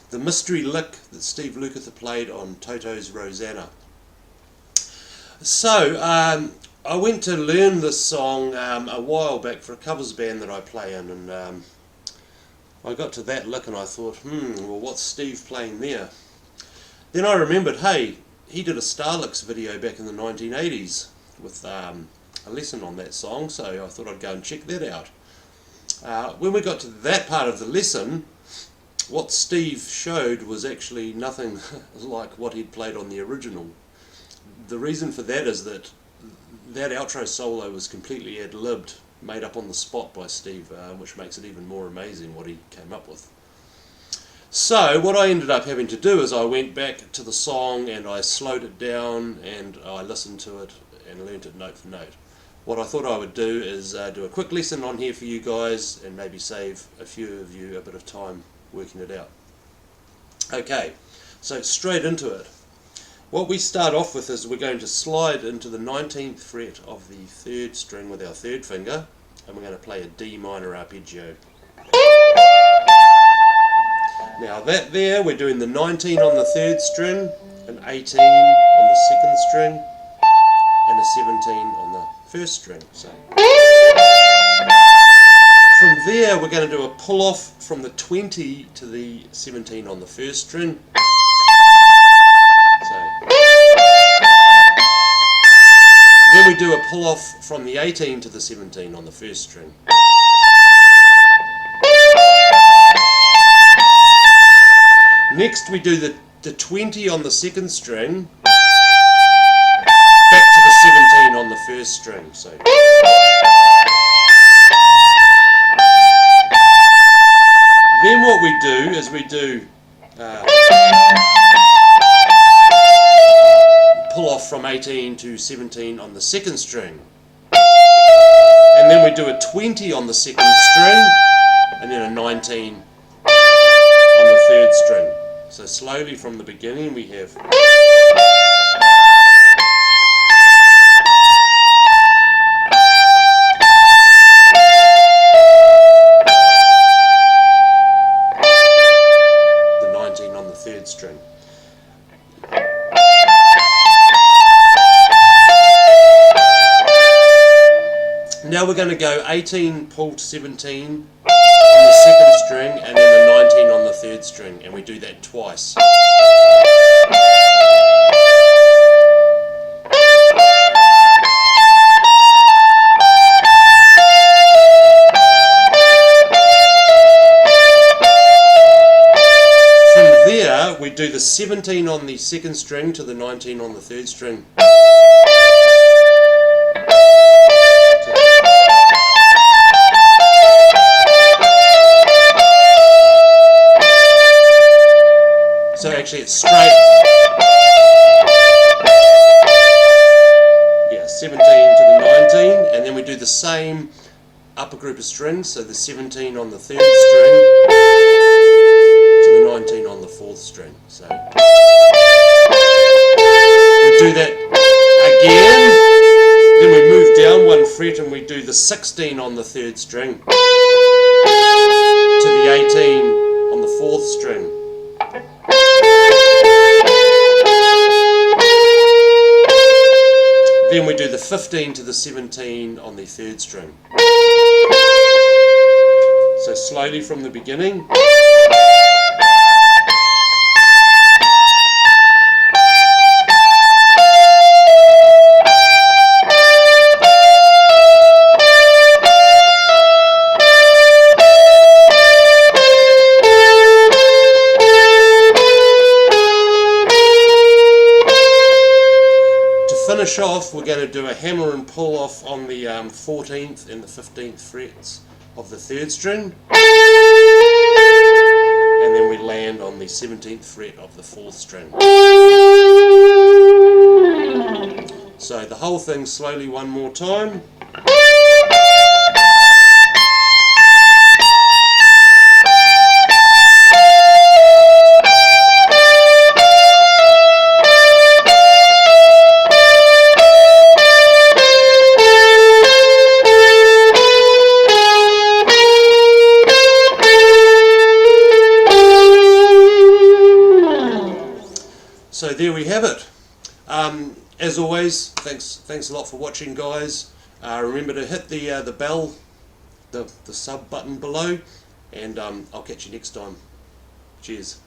the mystery lick that Steve Lukather played on Toto's Rosanna. So, I went to learn this song a while back for a covers band that I play in, and I got to that lick and I thought, well, what's Steve playing there? Then I remembered, hey, he did a Starlix video back in the 1980s with a lesson on that song, so I thought I'd go and check that out. When we got to that part of the lesson, what Steve showed was actually nothing like what he'd played on the original. The reason for that is that outro solo was completely ad-libbed, made up on the spot by Steve, which makes it even more amazing what he came up with. So what I ended up having to do is I went back to the song and I slowed it down and I listened to it and learnt it note for note. What I thought I would do is do a quick lesson on here for you guys and maybe save a few of you a bit of time working it out. Okay, so straight into it. What we start off with is we're going to slide into the 19th fret of the 3rd string with our 3rd finger, and we're going to play a D minor arpeggio. Now that there, we're doing the 19 on the 3rd string, an 18 on the 2nd string, and a 17 on the 1st string. So from there, we're going to do a pull off from the 20 to the 17 on the 1st string. Then we do a pull off from the 18 to the 17 on the 1st string. Next we do the 20 on the 2nd string, back to the 17 on the 1st string. So then what we do is we do pull off from 18 to 17 on the 2nd string, and then we do a 20 on the 2nd string, and then a 19 on the 3rd string. So slowly from the beginning we have the 19 on the 3rd string. Now we're going to go 18 pull to 17 on the 2nd string and then the 19 on the 3rd string, and we do that twice. From there we do the 17 on the 2nd string to the 19 on the 3rd string. So actually it's straight, 17 to the 19, and then we do the same upper group of strings, so the 17 on the 3rd string to the 19 on the 4th string. So we do that again, then we move down 1 fret and we do the 16 on the 3rd string to the 18 on the 4th string. Then we do the 15 to the 17 on the 3rd string. So slowly from the beginning. Finish off, we're going to do a hammer and pull off on the 14th and the 15th frets of the 3rd string, and then we land on the 17th fret of the 4th string. So the whole thing slowly one more time. So there we have it. As always, thanks a lot for watching, guys. Remember to hit the bell, the sub button below, and I'll catch you next time. Cheers.